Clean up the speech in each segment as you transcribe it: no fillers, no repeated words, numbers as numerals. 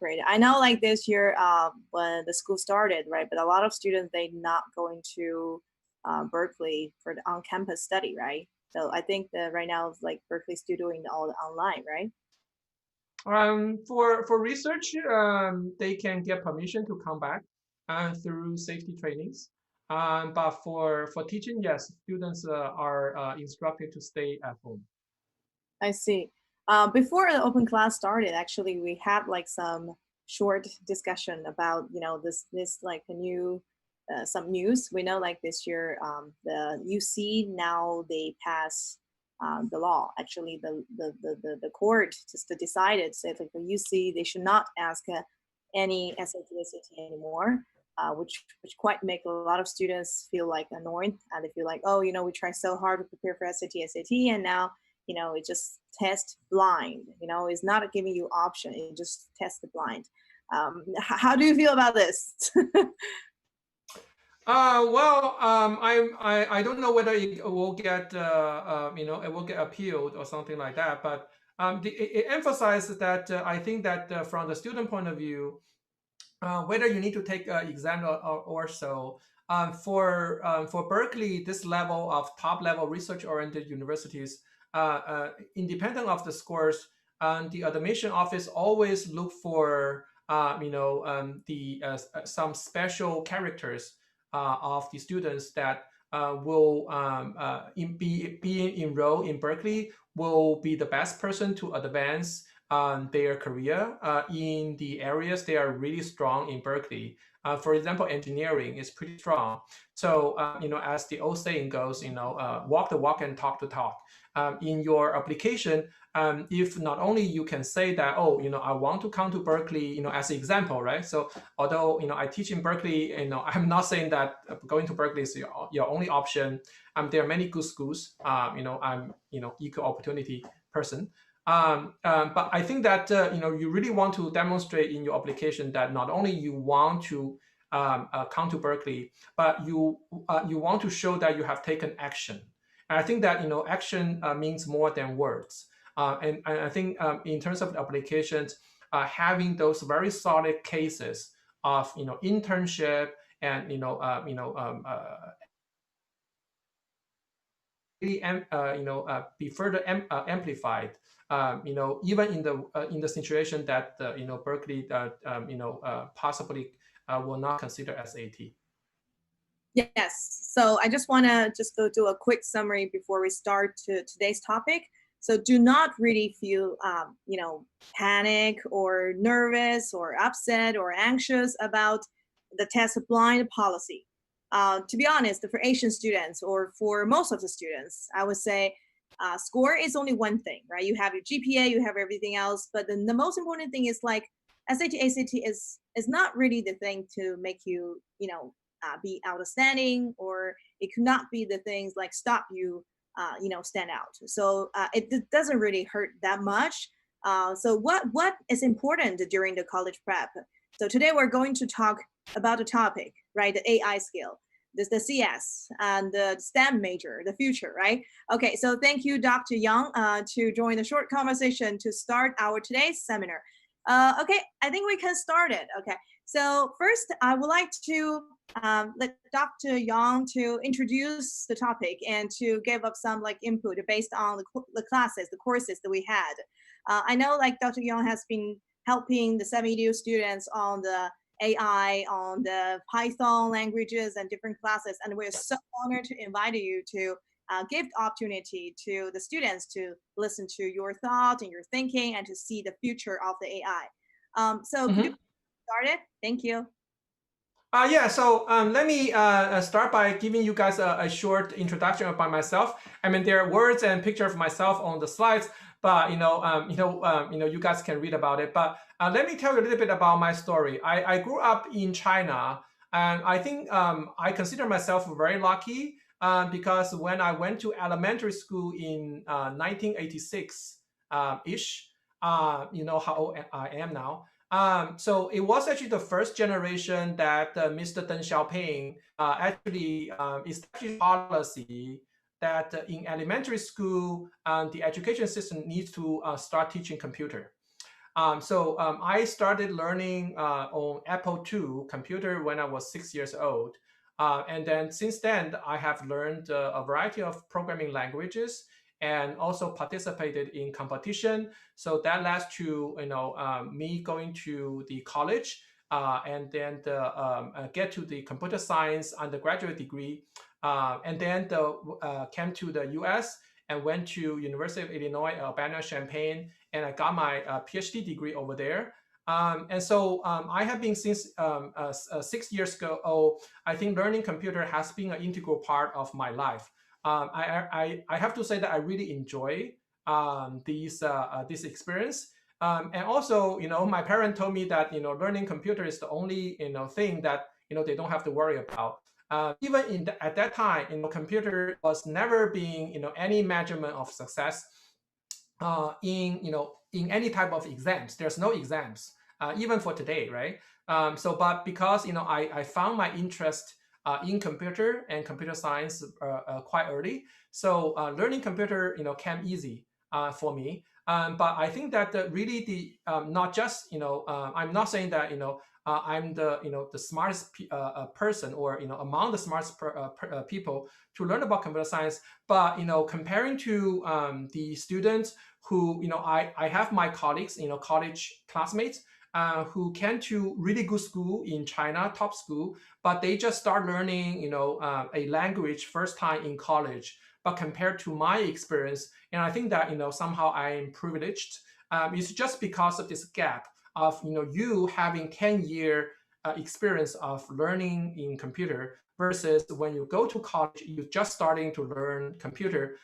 great. I know like this year when the school started, right? But a lot of students, they not going to Berkeley for the on-campus study, right? So I think that right now like Berkeley's still doing all the online, right? For research, they can get permission to come back through safety trainings. But for teaching, yes, students are instructed to stay at home. I see. Before the open class started, actually, we had like some short discussion about this like a new some news. We know like this year the UC now they pass the law. Actually, the court just decided say like the UC they should not ask any SAT anymore. Which quite make a lot of students feel like annoyed and they feel like, oh, we try so hard to prepare for SAT, and now it just test blind. It's not giving you option. It just test the blind. How do you feel about this? Well, I don't know whether it will get it will get appealed or something like that. But it emphasizes that I think that from the student point of view, whether you need to take an exam or so. For Berkeley, this level of top level research oriented universities, independent of the scores, the admission office always look for some special characters of the students that will being enrolled in Berkeley will be the best person to advance their career in the areas they are really strong in Berkeley. For example, engineering is pretty strong. So, as the old saying goes, walk the walk and talk the talk. In your application, if not only you can say that, oh, I want to come to Berkeley, as an example, right? So, although, I teach in Berkeley, I'm not saying that going to Berkeley is your only option. There are many good schools. I'm, equal opportunity person. But I think that you really want to demonstrate in your application that not only you want to come to Berkeley, but you want to show that you have taken action. And I think that action means more than words. And I think in terms of the applications, having those very solid cases of internship and really be further amplified. Even in the situation that Berkeley possibly will not consider SAT. Yes. So I just want to just go do a quick summary before we start to today's topic. So do not really feel, panic or nervous or upset or anxious about the test blind policy. To be honest, for Asian students or for most of the students, I would say score is only one thing, right? You have your GPA, you have everything else, but then the most important thing is like SAT, ACT is not really the thing to make you, be outstanding, or it could not be the things like stop you stand out. So it doesn't really hurt that much. So what is important during the college prep? So today we're going to talk about the topic, right? The AI skill, the CS and the STEM major, the future, right? Okay, so thank you, Dr. Yang, to join the short conversation to start our today's seminar. Okay, I think we can start it. Okay, so first I would like to let Dr. Yang to introduce the topic and to give up some like input based on the classes, the courses that we had. I know like Dr. Yang has been helping the semi-edu students on the AI, on the Python languages and different classes, and we're so honored to invite you to give the opportunity to the students to listen to your thought and your thinking and to see the future of the AI. So could you start it? Thank you. Yeah, so let me start by giving you guys a short introduction about myself. I mean, there are words and picture of myself on the slides, but you guys can read about it. But let me tell you a little bit about my story. I grew up in China, and I think I consider myself very lucky because when I went to elementary school in 1986 ish, you know how old I am now. So it was actually the first generation that Mr. Deng Xiaoping actually established policy that in elementary school, the education system needs to start teaching computer. I started learning on Apple II computer when I was 6 years old. And then since then, I have learned a variety of programming languages and also participated in competition. So that led to me going to the college and then get to the computer science undergraduate degree, and then came to the U.S. and went to University of Illinois Urbana-Champaign, and I got my PhD degree over there. I have been since 6 years ago. I think learning computer has been an integral part of my life. I have to say that I really enjoy this experience. And also, my parents told me that learning computer is the only thing that they don't have to worry about. Even at that time, computer was never being any measurement of success in any type of exams. There's no exams even for today, right? But because I found my interest in computer and computer science quite early, so learning computer came easy for me. But I think that really not just I'm not saying that I'm the smartest person, or among the smartest people to learn about computer science. But comparing to the students who I have my colleagues, college classmates, who came to really good school in China, top school, but they just start learning a language first time in college. But compared to my experience, and I think that somehow I'm privileged, it's just because of this gap of you having 10-year experience of learning in computer, versus when you go to college, you're just starting to learn computer.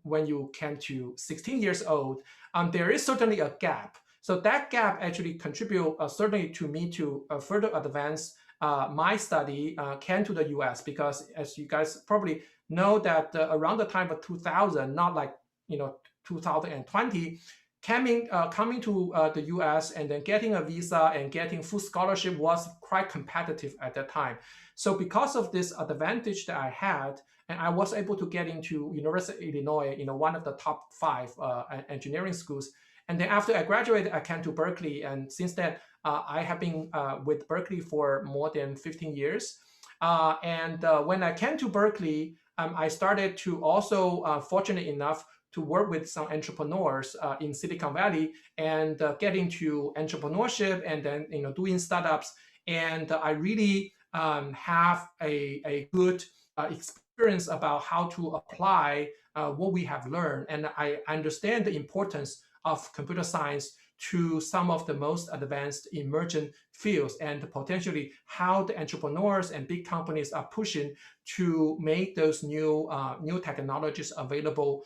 When you came to 16 years old, there is certainly a gap. So that gap actually contribute certainly to me to further advance my study, came to the US, because as you guys probably know that around the time of 2000, not like 2020, coming to the US and then getting a visa and getting full scholarship was quite competitive at that time. So because of this advantage that I had, and I was able to get into University of Illinois, one of the top 5 engineering schools. And then after I graduated, I came to Berkeley, and since then I have been with Berkeley for more than 15 years. When I came to Berkeley, I started to also fortunate enough to work with some entrepreneurs in Silicon Valley, and get into entrepreneurship, and then doing startups. And I really have a good experience about how to apply what we have learned, and I understand the importance of computer science to some of the most advanced emergent fields, and potentially how the entrepreneurs and big companies are pushing to make those new technologies available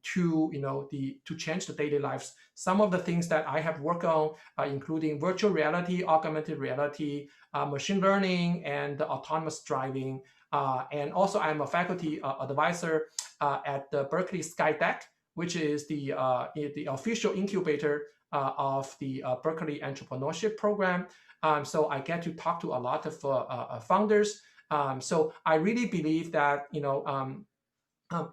to change the daily lives. Some of the things that I have worked on, including virtual reality, augmented reality, machine learning, and autonomous driving. And also, I'm a faculty advisor at the Berkeley Skydeck, which is the official incubator of the Berkeley Entrepreneurship Program. So I get to talk to a lot of founders. So I really believe that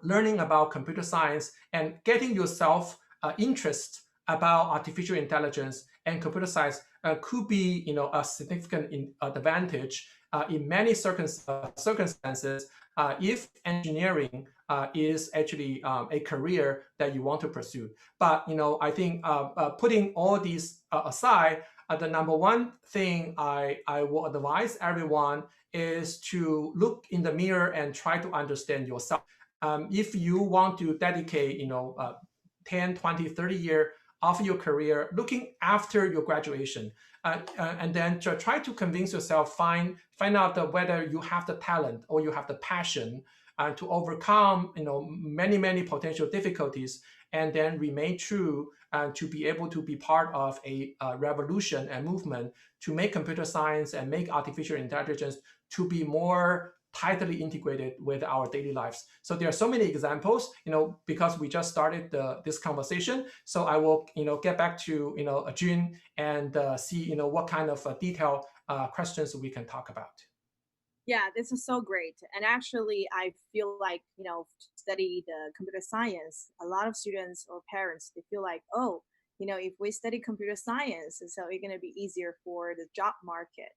learning about computer science and getting yourself interest about artificial intelligence and computer science could be a significant advantage in many circumstances if engineering is actually a career that you want to pursue. But I think putting all these aside, the number one thing I will advise everyone is to look in the mirror and try to understand yourself. If you want to dedicate 10, 20, 30 years of your career looking after your graduation, and then try to convince yourself, find out whether you have the talent or you have the passion to overcome many potential difficulties, and then remain true to be able to be part of a revolution and movement to make computer science and make artificial intelligence to be more tightly integrated with our daily lives. So there are so many examples, because we just started this conversation. So I will, get back to, Jun, and see, what kind of detailed questions we can talk about. Yeah, this is so great. And actually, I feel like, to study the computer science, a lot of students or parents, they feel like, oh, if we study computer science, so it's going to be easier for the job market.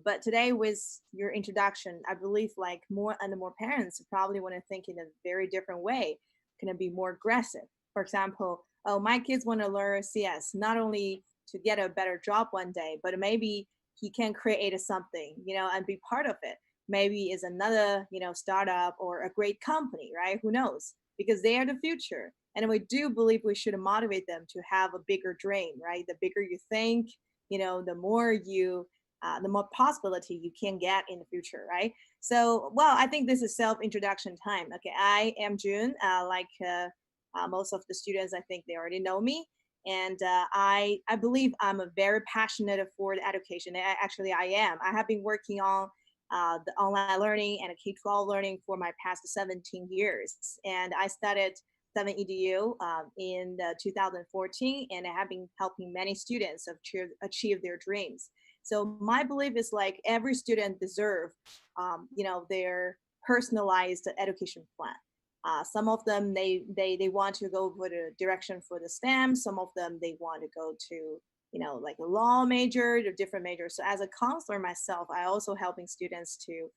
But today, with your introduction, I believe like more and more parents probably want to think in a very different way, going to be more aggressive. For example, oh, my kids want to learn CS not only to get a better job one day, but maybe he can create something, and be part of it. Maybe is another, startup or a great company, right? Who knows? Because they are the future. And we do believe we should motivate them to have a bigger dream, right? The bigger you think, the more possibility you can get in the future, right? So, well, I think this is self-introduction time. Okay, I am June. Most of the students, I think they already know me, and I believe I'm a very passionate for the education. Actually, I am. I have been working on the online learning and K-12 learning for my past 17 years, and I started 7EDU in 2014, and I have been helping many students achieve their dreams. So my belief is like every student deserve, their personalized education plan. Some of them they want to go for the direction for the STEM. Some of them they want to go to like a law major or different majors. So as a counselor myself, I also helping students to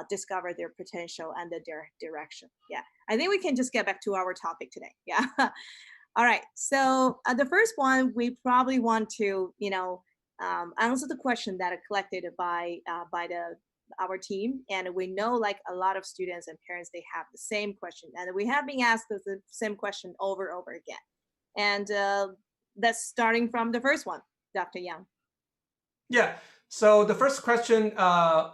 discover their potential and their direction. Yeah, I think we can just get back to our topic today. Yeah. All right. So the first one we probably want to answer the question that are collected by the our team, and we know like a lot of students and parents they have the same question, and we have been asked the same question over and over again. And that's starting from the first one, Dr. Yang. Yeah. So the first question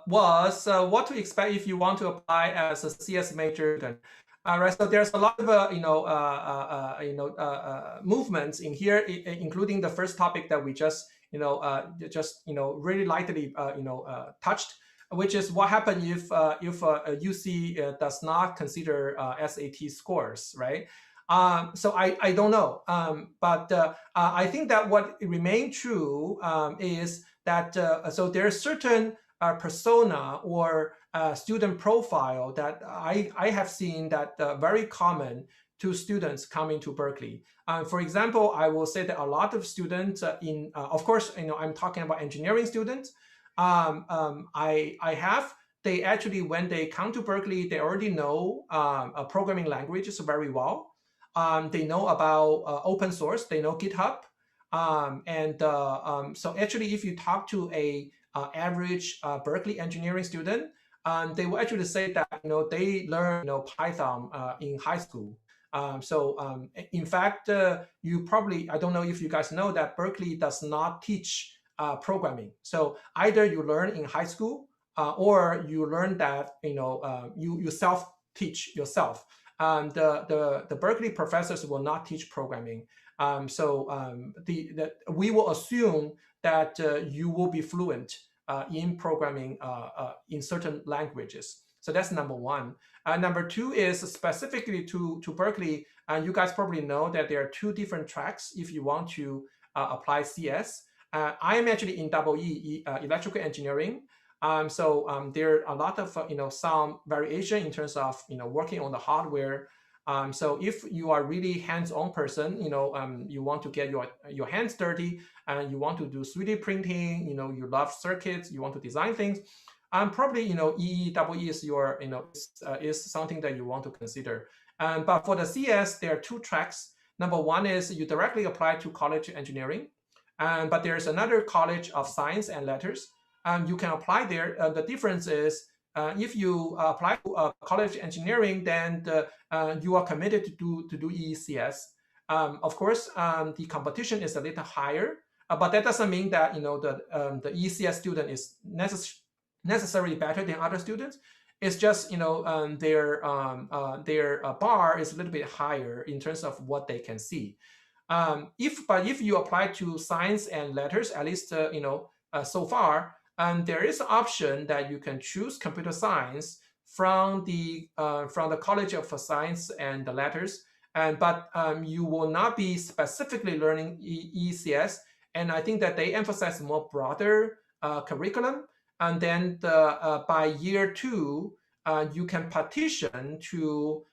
was what to expect if you want to apply as a CS major student. Right. So there's a lot of movements in here, including the first topic that we just really lightly touched, which is what happens if UC does not consider SAT scores, right? So I don't know, but I think that what remains true is that so there's certain persona or student profile that I have seen that very common to students coming to Berkeley. For example, I will say that a lot of students of course, I'm talking about engineering students. They actually, when they come to Berkeley, they already know programming languages very well. They know about open source, they know GitHub. So actually, if you talk to a average Berkeley engineering student, they will actually say that they learn Python in high school. In fact, I don't know if you guys know that Berkeley does not teach programming. So either you learn in high school or you learn that you self teach yourself. The Berkeley professors will not teach programming. We will assume that you will be fluent in programming in certain languages. So that's number one. Number two is specifically to Berkeley. You guys probably know that there are two different tracks if you want to apply CS. I am actually in EE, electrical engineering. There are a lot of some variation in terms of working on the hardware. So if you are really hands-on person, you want to get your hands dirty and you want to do 3D printing, you love circuits, you want to design things, probably EE is your is something that you want to consider. But for the CS, there are two tracks. Number one is you directly apply to college engineering, but there's another college of science and letters. You can apply there. The difference is if you apply to college engineering, then you are committed to do EECS. Of course, the competition is a little higher, but that doesn't mean that the EECS student is necessarily better than other students. It's just their bar is a little bit higher in terms of what they can see. If you apply to science and letters, at least so far, there is an option that you can choose computer science from the College of Science and the Letters, but you will not be specifically learning ECS. And I think that they emphasize more broader curriculum. And then by year two, you can petition to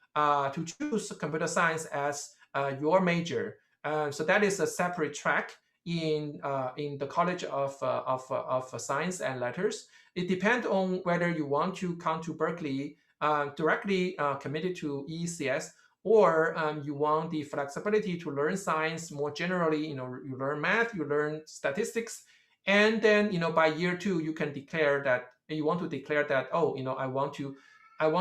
choose computer science as your major. So that is a separate track in the College of Science and Letters. It depends on whether you want to come to Berkeley directly committed to ECS, or you want the flexibility to learn science more generally. You learn math, you learn statistics, and then by year 2 you can declare that you want to declare that, oh, I want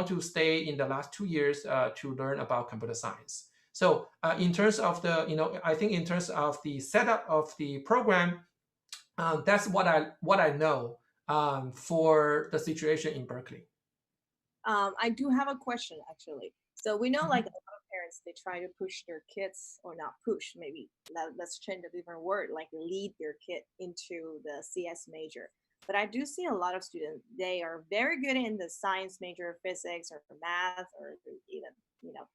to stay in the last 2 years to learn about computer science. So in terms of the, I think in terms of the setup of the program, that's what I know for the situation in Berkeley. I do have a question actually. So we know like a lot of parents, they try to push their kids, or not push, maybe let's change a different word, like lead their kid into the CS major. But I do see a lot of students, they are very good in the science major, physics or math, or even,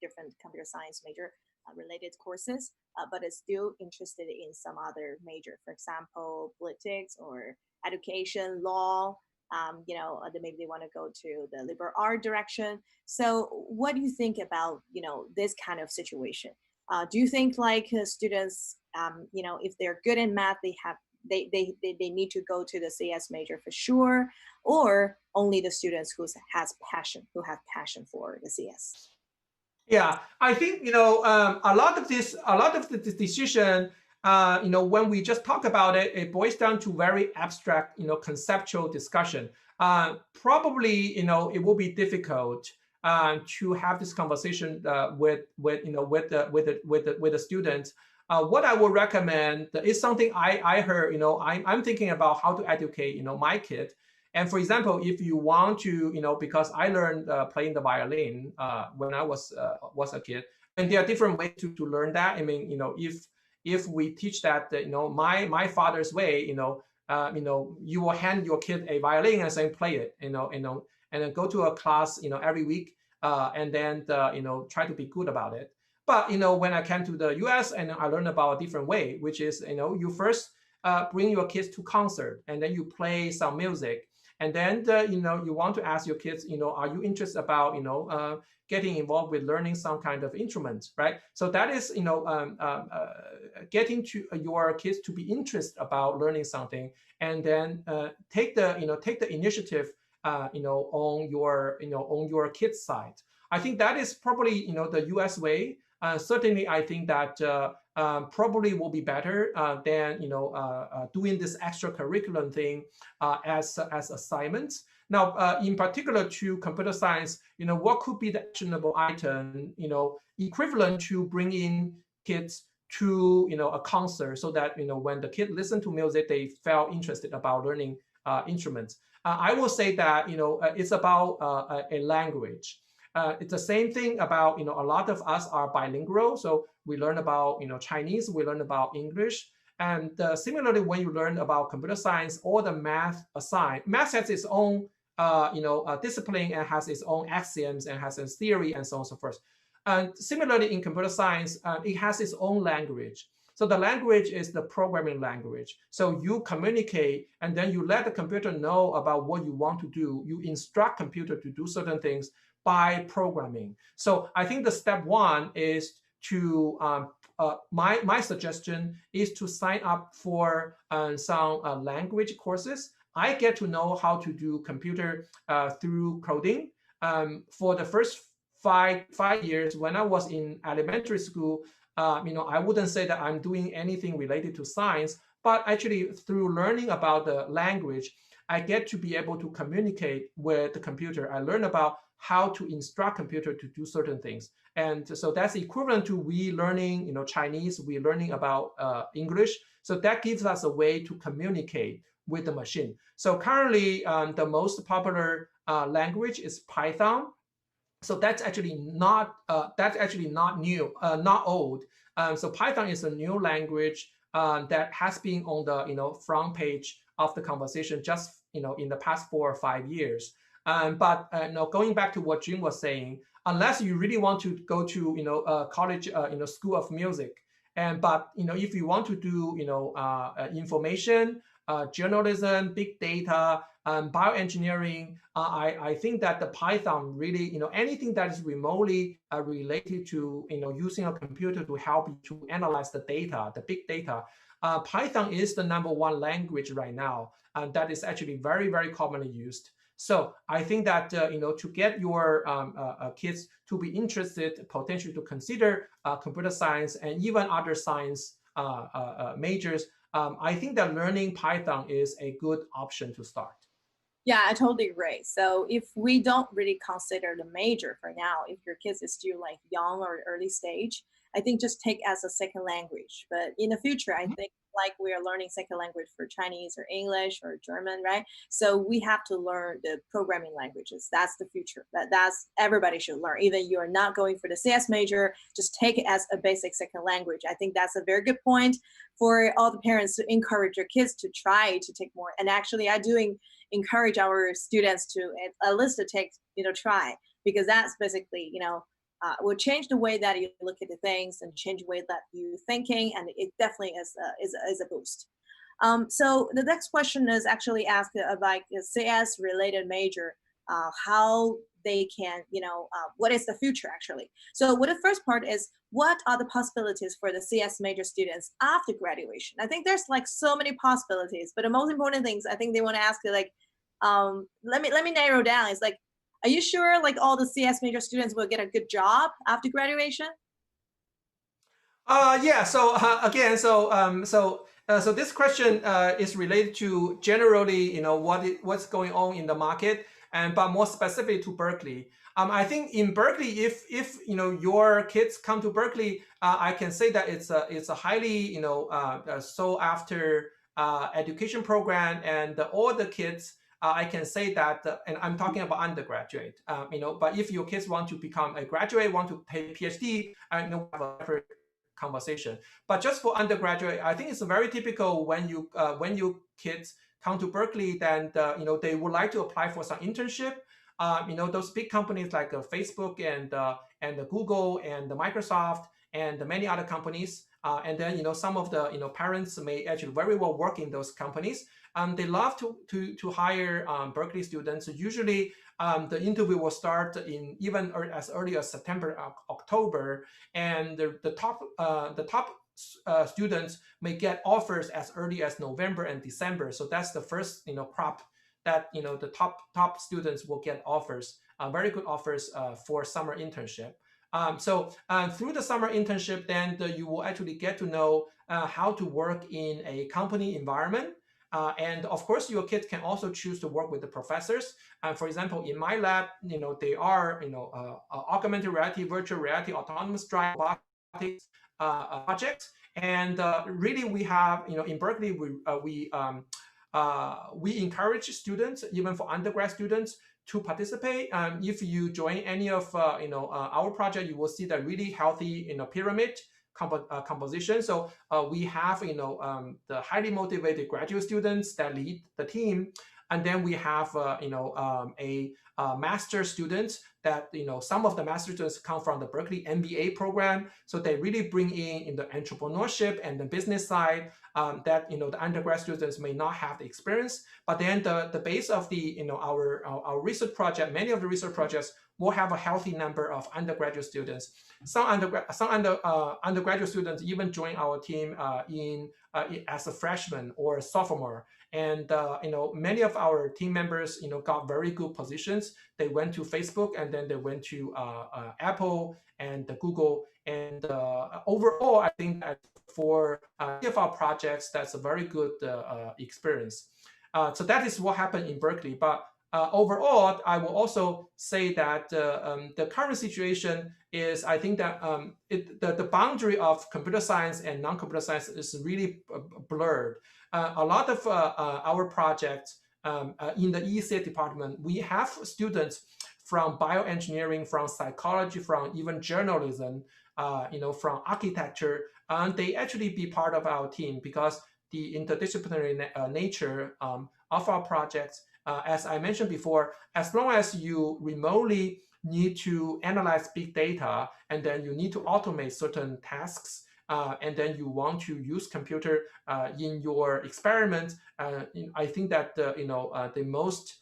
different computer science major related courses, but is still interested in some other major, for example, politics or education, law, maybe they want to go to the liberal art direction. So what do you think about, this kind of situation? Do you think like students, if they're good in math, they need to go to the CS major for sure, or only the students who have passion for the CS? Yeah, I think a lot of the decision, when we just talk about it, it boils down to very abstract, conceptual discussion. Probably, it will be difficult to have this conversation with the students. What I would recommend is something I heard. I'm thinking about how to educate my kid. And for example, if you want to, because I learned playing the violin when I was a kid, and there are different ways to learn that. I mean, if we teach that, my father's way, you will hand your kid a violin and say play it, and then go to a class, every week, and then try to be good about it. But when I came to the U.S. and I learned about a different way, which is you first bring your kids to concert, and then you play some music. And then you want to ask your kids, are you interested about getting involved with learning some kind of instrument, right? So that is getting to your kids to be interested about learning something, and then take the initiative on your kids' side. I think that is probably the U.S. way. Certainly, I think that probably will be better than doing this extracurricular thing as assignments. Now, in particular to computer science, what could be the actionable item, equivalent to bringing kids to a concert, so that when the kid listen to music, they felt interested about learning instruments. I will say that it's about a language. It's the same thing about, a lot of us are bilingual. So we learn about, Chinese, we learn about English. And similarly, when you learn about computer science or the math math has its own, discipline, and has its own axioms and has its theory and so on and so forth. And similarly, in computer science, it has its own language. So the language is the programming language. So you communicate, and then you let the computer know about what you want to do. You instruct computer to do certain things by programming. So I think the step one is to my suggestion is to sign up for some language courses. I get to know how to do computer through coding. For the first five years when I was in elementary school, I wouldn't say that I'm doing anything related to science, but actually through learning about the language, I get to be able to communicate with the computer. I learn about how to instruct computer to do certain things. And so that's equivalent to we learning, Chinese, we learning about English. So that gives us a way to communicate with the machine. So currently, the most popular language is Python. So that's actually not new, not old. So Python is a new language that has been on the front page of the conversation just in the past 4 or 5 years. But going back to what Jim was saying, unless you really want to go to college, school of music, but if you want to do information, journalism, big data, bioengineering, I think that the Python really, anything that is remotely related to, using a computer to help you to analyze the data, the big data. Python is the #1 language right now, and that is actually very, very commonly used. So I think that to get your kids to be interested, potentially to consider computer science and even other science majors, I think that learning Python is a good option to start. Yeah, I totally agree. So if we don't really consider the major for now, if your kids is still like young or early stage, I think just take as a second language. But in the future, I think like we are learning second language for Chinese or English or German, right? So we have to learn the programming languages. That's the future. That's everybody should learn. Even you are not going for the CS major, just take it as a basic second language. I think that's a very good point for all the parents to encourage your kids to try to take more. And actually, I do encourage our students to at least to take try, because that's basically will change the way that you look at the things and change the way that you're thinking, and it definitely is a boost. So the next question is actually asked about a CS related major, how they can, what is the future actually. So what the first part is, what are the possibilities for the CS major students after graduation? I think there's like so many possibilities, but the most important things I think they want to ask you, like, let me narrow down. It's like, are you sure like all the CS major students will get a good job after graduation? Yeah. So again, so this question is related to generally, what's going on in the market, and but more specifically to Berkeley. I think in Berkeley, if your kids come to Berkeley, I can say that it's a highly sought after education program, and all the kids. I can say that, and I'm talking about undergraduate. But if your kids want to become a graduate, want to take PhD, have a conversation. But just for undergraduate, I think it's very typical when you kids come to Berkeley, then they would like to apply for some internship. Those big companies like Facebook and Google and Microsoft and many other companies. And then some of the parents may actually very well work in those companies. They love to hire Berkeley students. Usually, the interview will start in even as early as September, October, and the top students may get offers as early as November and December. So that's the first crop that the top students will get offers, very good offers for summer internship. So through the summer internship, then you will actually get to know how to work in a company environment. And of course, your kids can also choose to work with the professors. For example, in my lab, they are augmented reality, virtual reality, autonomous drive, robotics projects. And really, we have in Berkeley, we encourage students, even for undergrad students, to participate. If you join any of our project, you will see the really healthy pyramid composition. So we have the highly motivated graduate students that lead the team, and then we have a master students that some of the master students come from the Berkeley MBA program, so they really bring in the entrepreneurship and the business side that the undergrad students may not have the experience. But then the base of the our research project, many of the research projects will have a healthy number of undergraduate students. Some undergraduate students even join our team as a freshman or a sophomore. And many of our team members got very good positions. They went to Facebook, and then they went to Apple and Google. And overall, I think that for many of our projects, that's a very good experience. So that is what happened in Berkeley. But overall, I will also say that the current situation is, I think that the boundary of computer science and non-computer science is really blurred. A lot of our projects in the ECA department, we have students from bioengineering, from psychology, from even journalism, from architecture, and they actually be part of our team because the interdisciplinary nature of our projects. As I mentioned before, as long as you remotely need to analyze big data and then you need to automate certain tasks, and then you want to use computer in your experiment, I think that the most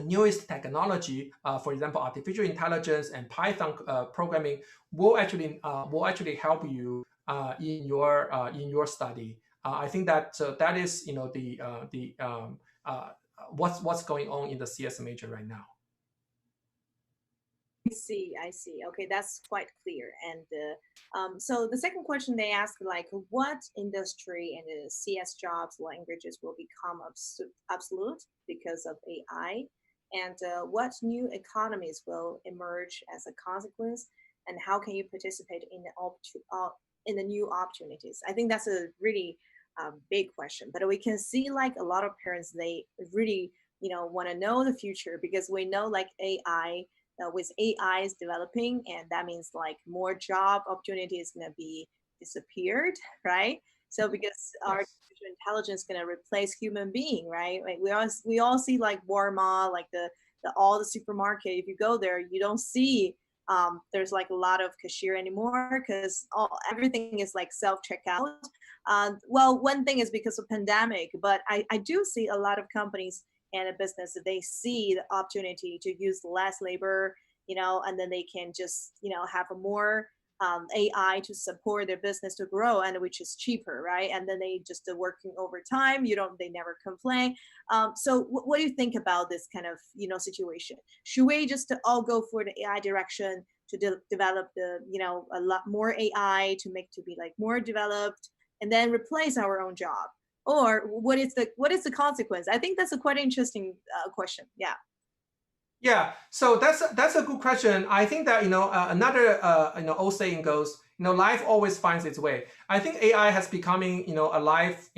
newest technology, for example, artificial intelligence and Python programming, will actually help you in your study. I think that that is the what's going on in the CS major right now. I see. Okay, that's quite clear. And so the second question they ask, like, what industry and the CS jobs languages will become obsolete because of AI, and what new economies will emerge as a consequence, and how can you participate in in the new opportunities? I think that's a really big question, but we can see like a lot of parents they really want to know the future because we know like AI with AI is developing, and that means like more job opportunities going to be disappeared, right? So because Yes. artificial intelligence going to replace human being, right? Like we all see like Walmart, like the all the supermarket. If you go there, you don't see there's like a lot of cashier anymore because everything is like self checkout. Well, one thing is because of pandemic, but I do see a lot of companies and a business they see the opportunity to use less labor, and then they can just have a more AI to support their business to grow, and which is cheaper, right? And then they just working overtime. They never complain. So what do you think about this kind of situation? Should we just all go for the AI direction to develop the a lot more AI to make to be like more developed, and then replace our own job? Or what is the consequence? I think that's a quite interesting question. Yeah. Yeah, so that's a good question. I think that another old saying goes, life always finds its way. I think AI has becoming a life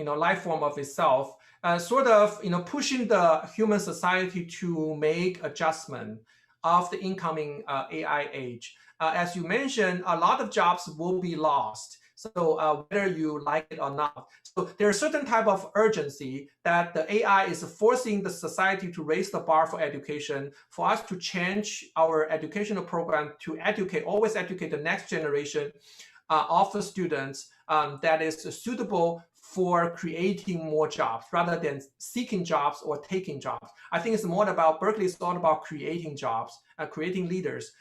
form of itself, sort of pushing the human society to make adjustment of the incoming AI age. As you mentioned, a lot of jobs will be lost. So whether you like it or not, so there's a certain type of urgency that the AI is forcing the society to raise the bar for education, for us to change our educational program to always educate the next generation of the students that is suitable for creating more jobs rather than seeking jobs or taking jobs. I think it's more about Berkeley is all about creating jobs, creating leaders.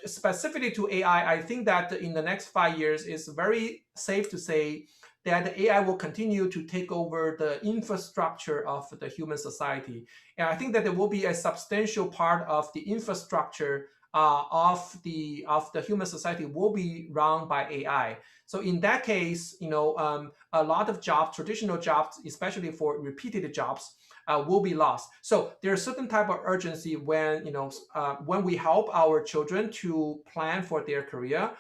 Specifically to AI, I think that in the next 5 years, it's very safe to say that the AI will continue to take over the infrastructure of the human society. And I think that there will be a substantial part of the infrastructure of the human society will be run by AI. So in that case, a lot of jobs, traditional jobs, especially for repeated jobs, will be lost. So there's a certain type of urgency when we help our children to plan for their career.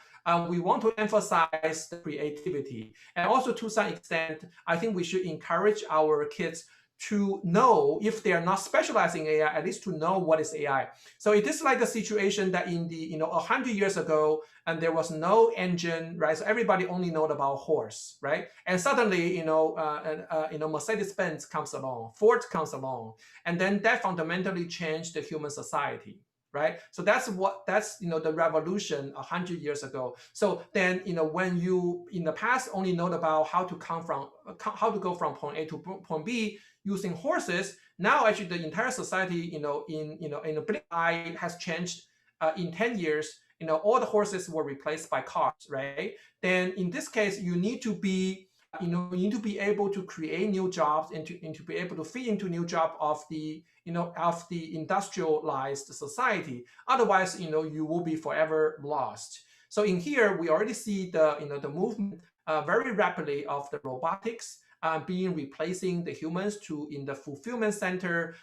We want to emphasize the creativity, and also to some extent, I think we should encourage our kids to know, if they are not specializing in AI, at least to know what is AI. So it is like a situation that in the 100 years ago, and there was no engine, right? So everybody only know about horse, right? And suddenly, Mercedes-Benz comes along, Ford comes along, and then that fundamentally changed the human society. Right, so that's the revolution 100 years ago. So then when you in the past only know about how to go from point A to point B using horses, now actually the entire society in a blink eye has changed. In 10 years, all the horses were replaced by cars, right? Then in this case, you need to be able to create new jobs and to be able to fit into new job of the industrialized society. Otherwise, you will be forever lost. So in here, we already see the movement very rapidly of the robotics being replacing the humans in the fulfillment center.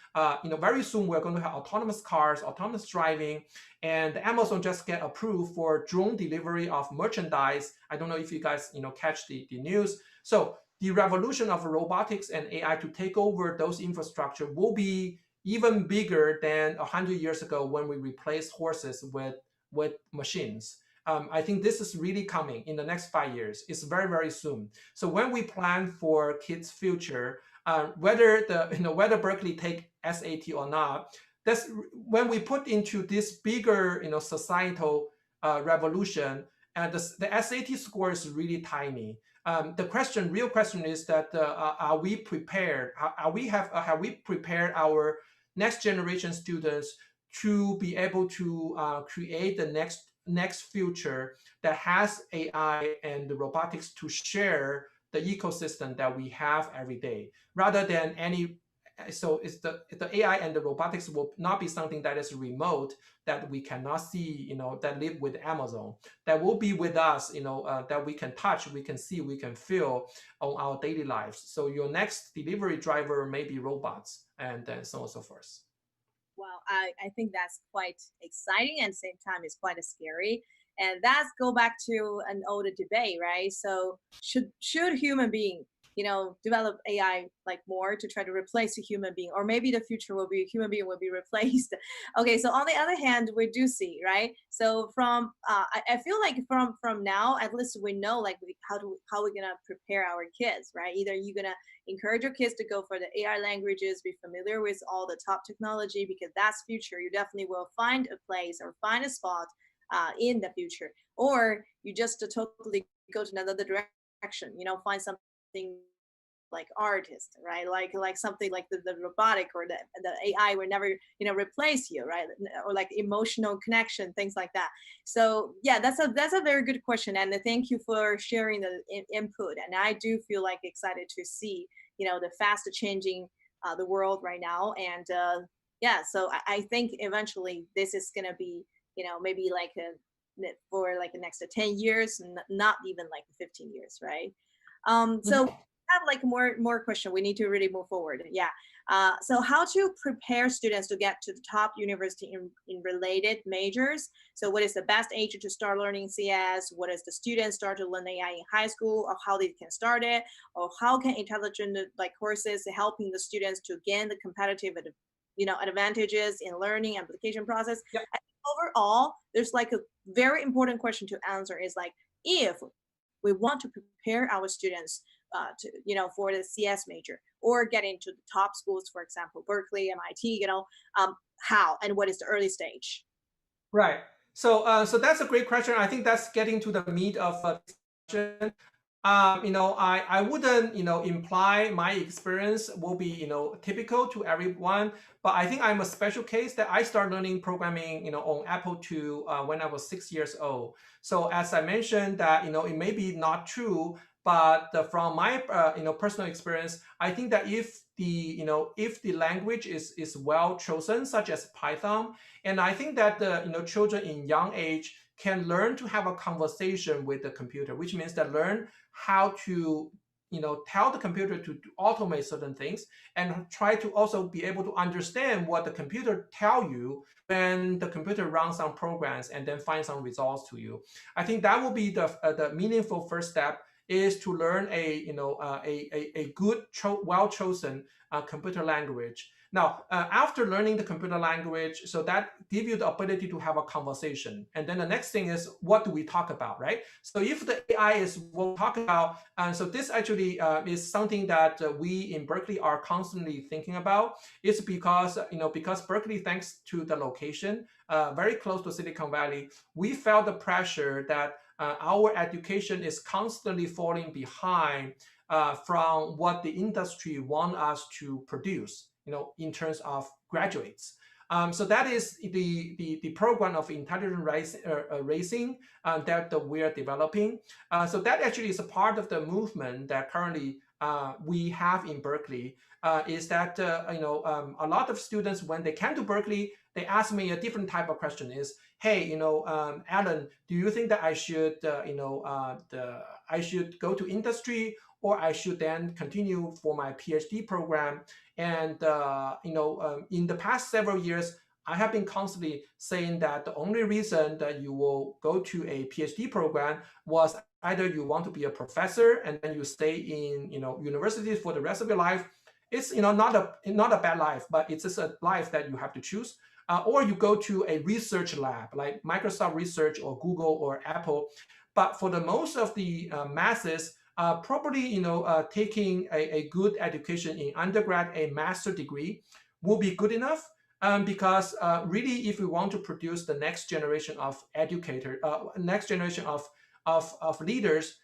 Very soon we're going to have autonomous cars, autonomous driving, and Amazon just get approved for drone delivery of merchandise. I don't know if you guys catch the news. So the revolution of robotics and AI to take over those infrastructure will be even bigger than 100 years ago when we replaced horses with machines. I think this is really coming in the next 5 years. It's very, very soon. So when we plan for kids' future, whether Berkeley take SAT or not, that's when we put into this bigger societal revolution. and the SAT score is really tiny. The real question is that are we prepared? Have we prepared our next generation students to be able to create the next future that has AI and the robotics to share the ecosystem that we have every day, rather than any. So it's the AI and the robotics will not be something that is remote, that we cannot see, that live with Amazon, that will be with us, that we can touch, we can see, we can feel on our daily lives. So your next delivery driver may be robots, and then so on and so forth. Well, I think that's quite exciting, and at the same time it's quite scary. And that's go back to an older debate, right? So should human being, develop AI like more to try to replace a human being, or maybe the future will be human being will be replaced. Okay, so on the other hand, we do see, right? So from I feel like from now, at least we know like how we're gonna prepare our kids, right? Either you're gonna encourage your kids to go for the AI languages, be familiar with all the top technology, because that's future. You definitely will find a place or find a spot in the future, or you just totally go to another direction. Find something like artist, right? Like something like the robotic or the AI will never replace you, right? Or like emotional connection, things like that. So yeah, that's a very good question, and thank you for sharing the input. And I do feel like excited to see the fast changing the world right now. And yeah, so I think eventually this is gonna be maybe like for like the next 10 years, not even like 15 years, right? So have like more question. We need to really move forward. Yeah. So how to prepare students to get to the top university in related majors? So what is the best age to start learning CS? What is the students start to learn AI in high school, or how they can start it? Or how can intelligent like courses helping the students to gain the competitive advantages in learning application process? Yep. And overall, there's like a very important question to answer is like, if we want to prepare our students to for the CS major or get into the top schools, for example, Berkeley, MIT, how and what is the early stage? Right. So that's a great question. I think that's getting to the meat of discussion. I wouldn't, imply my experience will be, typical to everyone, but I think I'm a special case that I started learning programming, on Apple II when I was 6 years old. So as I mentioned that, it may be not true, but from my, personal experience, I think that if the language is well chosen, such as Python, and I think that the, children in young age can learn to have a conversation with the computer, which means that learn how to tell the computer to automate certain things, and try to also be able to understand what the computer tell you when the computer runs some programs and then find some results to you. I think that will be the meaningful first step, is to learn a good well chosen computer language. Now, after learning the computer language, so that give you the ability to have a conversation. And then the next thing is, what do we talk about, right? So if the AI is what we talk about, so this actually is something that we in Berkeley are constantly thinking about. It's because Berkeley, thanks to the location, very close to Silicon Valley, we felt the pressure that our education is constantly falling behind from what the industry want us to produce, in terms of graduates. So that is the program of intelligent racing that we are developing. So that actually is a part of the movement that currently we have in Berkeley. Is that a lot of students, when they come to Berkeley, they ask me a different type of question. Is, hey, Alan, do you think that I should I should go to industry, or I should then continue for my PhD program? And in the past several years, I have been constantly saying that the only reason that you will go to a PhD program was either you want to be a professor and then you stay in university for the rest of your life. It's not a bad life, but it's just a life that you have to choose. Or you go to a research lab like Microsoft Research or Google or Apple. But for the most of the masses, probably taking a good education in undergrad, a master degree will be good enough, because really, if we want to produce the next generation of educator, next generation of of leaders,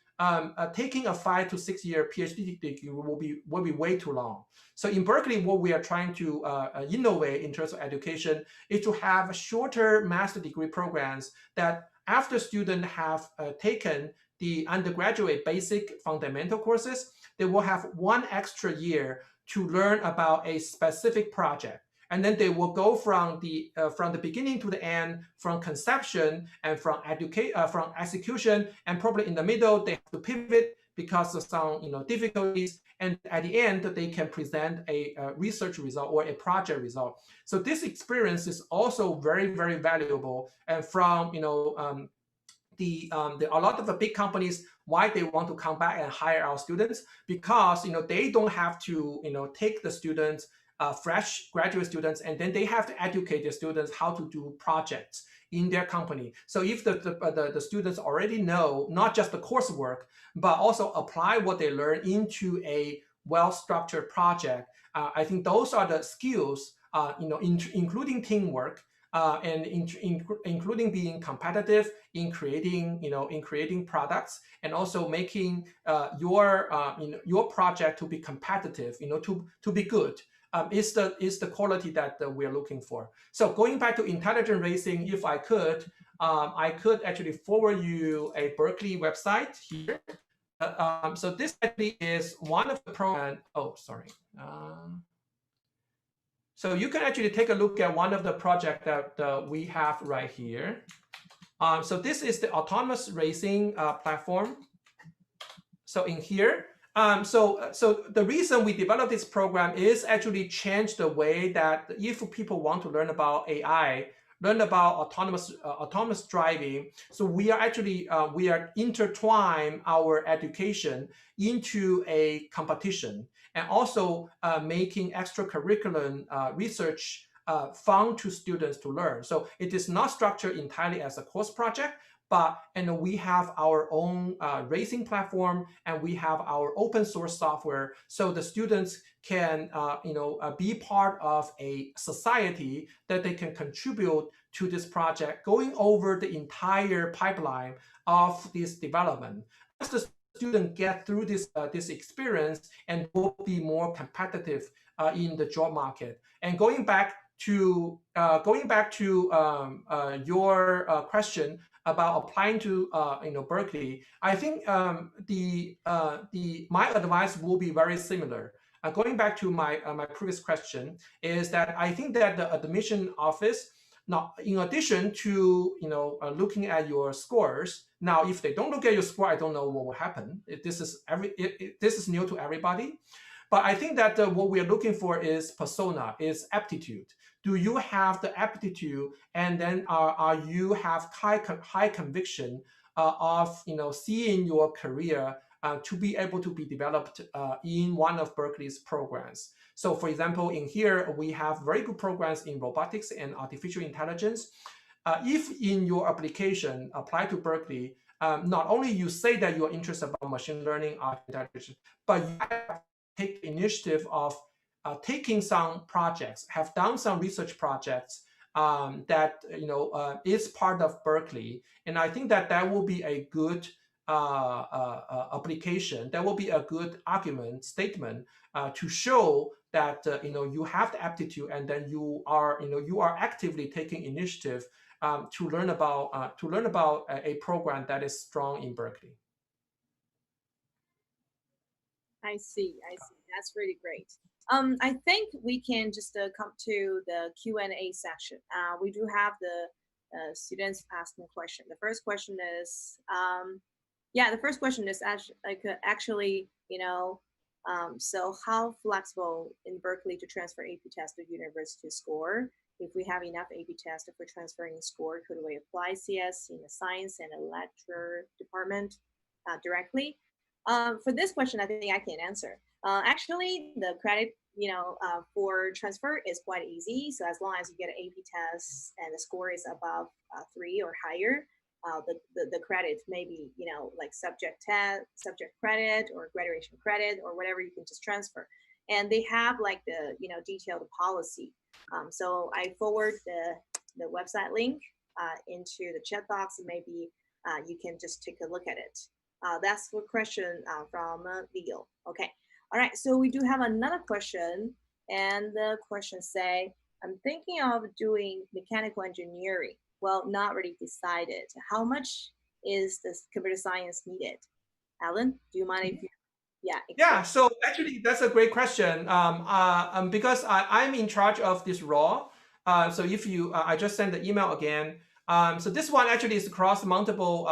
taking a 5 to 6 year PhD degree will be way too long. So in Berkeley, what we are trying to innovate in terms of education is to have shorter master degree programs that after students have taken the undergraduate basic fundamental courses, they will have 1 extra year to learn about a specific project. And then they will go from the beginning to the end, from conception and from execution, and probably in the middle they have to pivot because of some difficulties, and at the end they can present a research result or a project result. So this experience is also very, very valuable. And from a lot of the big companies, why they want to come back and hire our students, because they don't have to take the students, fresh graduate students, and then they have to educate their students how to do projects in their company. So if the students already know not just the coursework, but also apply what they learn into a well-structured project, I think those are the skills, including teamwork, and including being competitive in creating products, and also making your project to be competitive, to be good, is the quality that we're looking for. So going back to intelligent racing, if I could actually forward you a Berkeley website here. So this actually is one of the programs. Oh, sorry. So you can actually take a look at one of the projects that we have right here. So this is the autonomous racing platform. So in here, so the reason we developed this program is actually change the way that if people want to learn about AI, learn about autonomous driving. So we are actually we are intertwine our education into a competition, and also making extracurricular research fun to students to learn. So it is not structured entirely as a course project, but we have our own racing platform, and we have our open source software, so the students can be part of a society that they can contribute to this project, going over the entire pipeline of this development. As the student get through this experience, and will be more competitive in the job market. And going back to your question about applying to Berkeley, I think my advice will be very similar. Going back to my previous question, is that I think that the admission office, now in addition to looking at your scores, now if they don't look at your score, I don't know what will happen. This is new to everybody. But I think that what we are looking for is persona, is aptitude. Do you have the aptitude, and then are you have high conviction of seeing your career to be able to be developed in one of Berkeley's programs? So for example, in here, we have very good programs in robotics and artificial intelligence. If in your application apply to Berkeley, not only you say that you are interested about machine learning, artificial intelligence, but you have take the initiative of taking some projects, have done some research projects that is part of Berkeley, and I think that will be a good application. That will be a good statement to show that you have the aptitude, and then you are actively taking initiative to learn about a program that is strong in Berkeley. I see. That's really great. I think we can just come to the Q&A section. We do have the students asking questions. The first question is, actually, so how flexible in Berkeley to transfer AP test to university score? If we have enough AP test for transferring score, could we apply CS in the science and a lecture department directly? For this question, I think I can answer. Actually, the credit, for transfer is quite easy. So as long as you get an AP test and the score is above 3 or higher, the credit maybe like subject credit or graduation credit or whatever, you can just transfer. And they have like the detailed policy. So I forward the website link into the chat box. Maybe you can just take a look at it. That's the question from Leo. Okay. All right. So we do have another question, and the question say, I'm thinking of doing mechanical engineering. Well, not really decided. How much is this computer science needed? Alan, do you mind if you, yeah, Yeah, explain? so actually that's a great question. Because I'm in charge of this role. So if you, I just sent the email again. So this one actually is across multiple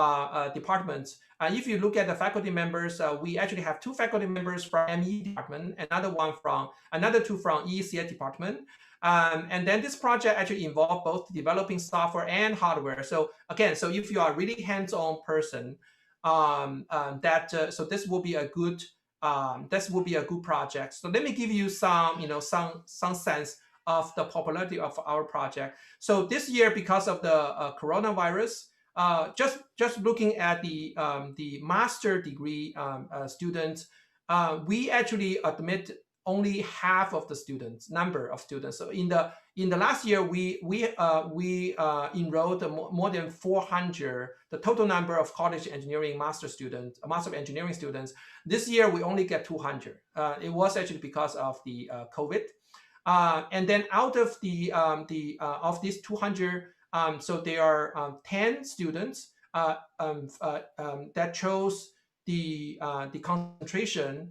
departments. If you look at the faculty members, we actually have two faculty members from ME department, another two from ECS department. And then this project actually involved both developing software and hardware. So again, so if you are a really hands-on person, so this will be a good this will be a good project. So let me give you some, some sense of the popularity of our project. So this year, because of the coronavirus, just looking at the master degree students, we actually admit only half of the number of students. So in the last year, we enrolled more than 400, the total number of college engineering master of engineering students. This year, we only get 200. It was actually because of the COVID. And then out of of these 200, so there are 10 students that chose the concentration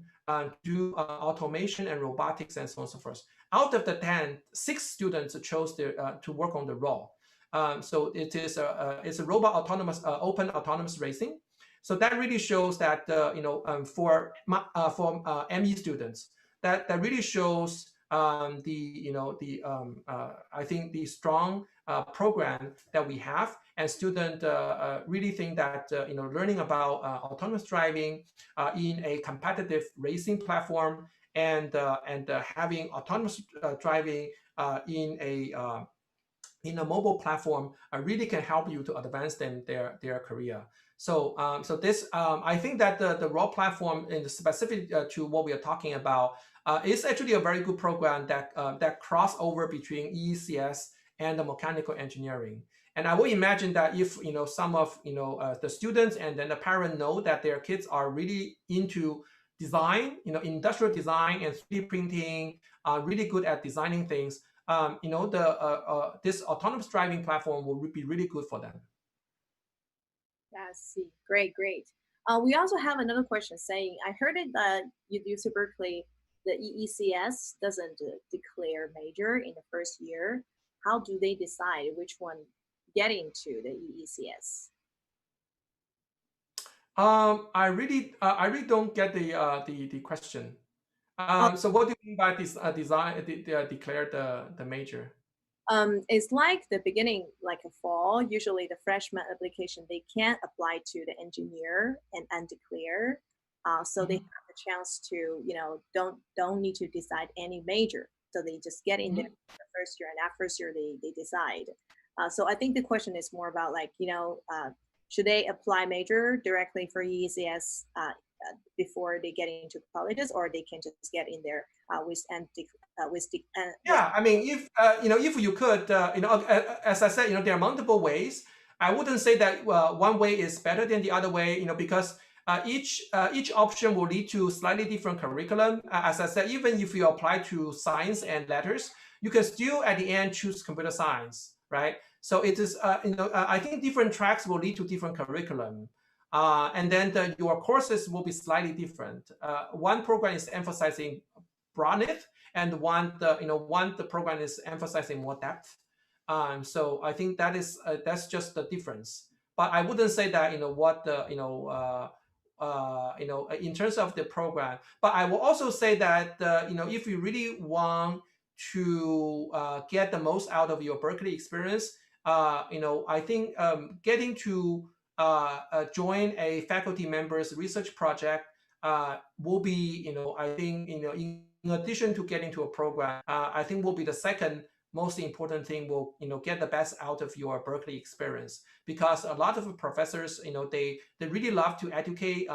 to automation and robotics and so on and so forth. Out of the 10, 6 students chose to work on the role. So it's a robot autonomous, open autonomous racing. So that really shows that for ME students, that really shows I think the strong program that we have, and students really think that learning about autonomous driving in a competitive racing platform and having autonomous driving in a mobile platform really can help you to advance their career. So I think that the raw platform, in the specific to what we are talking about, is actually a very good program that cross over between ECS and the mechanical engineering. And I would imagine that if some of the students and then the parents know that their kids are really into design, industrial design and 3D printing, are really good at designing things, this autonomous driving platform will be really good for them. I see. Great, great. We also have another question saying, I heard it that UC Berkeley, the EECS doesn't declare major in the first year. How do they decide which one get into the EECS? I really don't get the question. Oh, So what do you mean by this declare the major? It's like the beginning, like a fall. Usually, the freshman application they can't apply to the engineer and undeclare, so they Mhm. have a chance to don't need to decide any major. So they just get in there Mhm. the first year, and that first year they decide. So I think the question is more about like should they apply major directly for ECS before they get into colleges, or they can just get in there with. Yeah, I mean, if you could, as I said, there are multiple ways. I wouldn't say that one way is better than the other way, because each option will lead to slightly different curriculum. As I said, even if you apply to science and letters, you can still at the end choose computer science, right? So it is, I think different tracks will lead to different curriculum. And then your courses will be slightly different. One program is emphasizing broadness, and one the program is emphasizing more depth. So I think that's just the difference. But I wouldn't say that what the in terms of the program. But I will also say that if you really want to get the most out of your Berkeley experience, I think getting to join a faculty member's research project will be, I think, in addition to getting to a program, I think will be the second most important thing. Will get the best out of your Berkeley experience, because a lot of professors, they really love to educate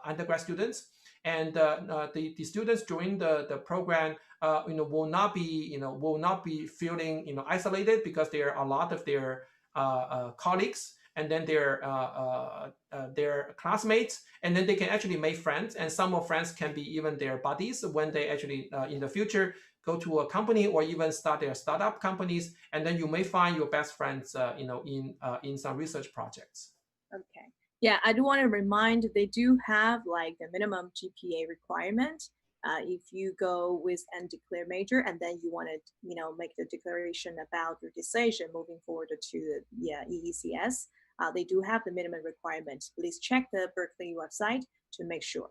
undergrad students, and the students during the program, will not be feeling isolated, because there are a lot of their colleagues and then their classmates, and then they can actually make friends, and some of friends can be even their buddies when they actually in the future go to a company or even start their startup companies, and then you may find your best friends in some research projects. Okay. Yeah, I do want to remind they do have like the minimum GPA requirement. If you go with undeclared major and then you want to, make the declaration about your decision moving forward to the EECS, they do have the minimum requirements. Please check the Berkeley website to make sure.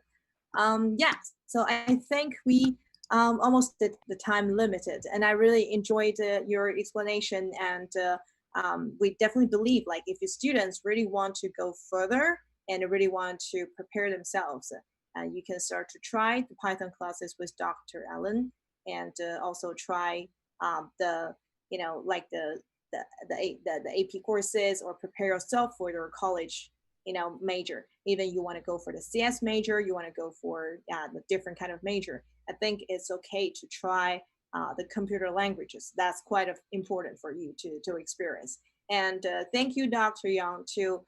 Yeah, so I think we almost did the time limited, and I really enjoyed your explanation, and we definitely believe like if your students really want to go further and really want to prepare themselves, you can start to try the Python classes with Dr. Allen, and also try the like the AP courses, or prepare yourself for your college major. Even you want to go for the CS major, you want to go for the different kind of major, I think it's okay to try the computer languages. That's quite important for you to experience. And thank you, Dr. Yang, to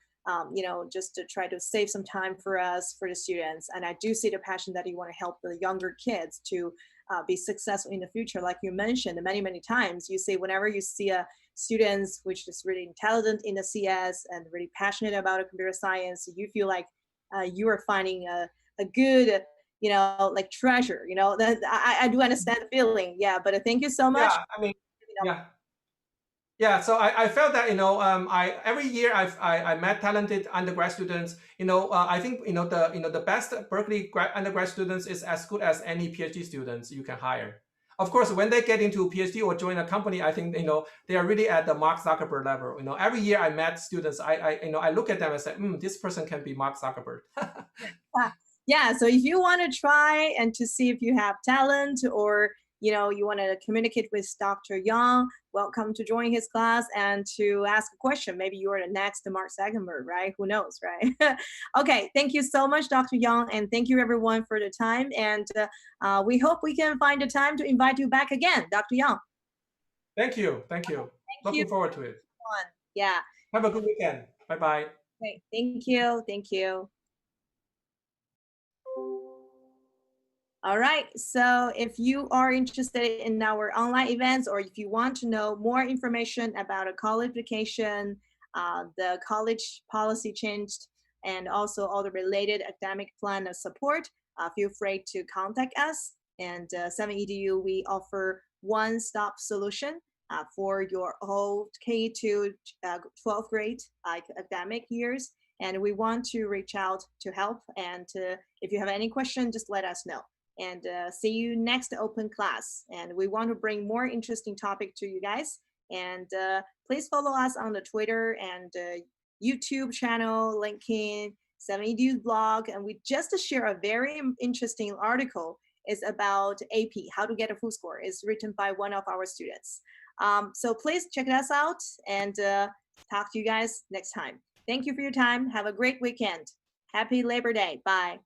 just to try to save some time for us, for the students. And I do see the passion that you want to help the younger kids to be successful in the future. Like you mentioned many times, you say whenever you see a students which is really intelligent in the CS and really passionate about computer science, you feel like you are finding a good like treasure. That I do understand the feeling. Yeah, but thank you so much. Yeah, I mean, yeah. Yeah, so I felt that I every year I met talented undergrad students. I think the best Berkeley undergrad students is as good as any PhD students you can hire. Of course, when they get into PhD or join a company, I think they are really at the Mark Zuckerberg level. Every year I met students, I look at them and say, this person can be Mark Zuckerberg. Yeah, so if you want to try and to see if you have talent, or you want to communicate with Dr. Yang, welcome to join his class and to ask a question. Maybe you are the next Mark Zuckerberg, right? Who knows, right? Okay, thank you so much, Dr. Yang, and thank you everyone for the time. And we hope we can find the time to invite you back again, Dr. Yang. Thank you. Looking forward to it. Yeah. Have a good weekend. Bye-bye. Okay, thank you. Thank you. All right, so if you are interested in our online events, or if you want to know more information about a college application, the college policy changed, and also all the related academic plan of support, feel free to contact us. And 7EDU, we offer one-stop solution for your whole K to 12th grade academic years. And we want to reach out to help. And if you have any question, just let us know. And see you next open class. And we want to bring more interesting topic to you guys. And please follow us on the Twitter and YouTube channel, LinkedIn, 7EDU blog. And we just share a very interesting article. It's about AP, how to get a full score. It's written by one of our students. So please check us out, and talk to you guys next time. Thank you for your time. Have a great weekend. Happy Labor Day. Bye.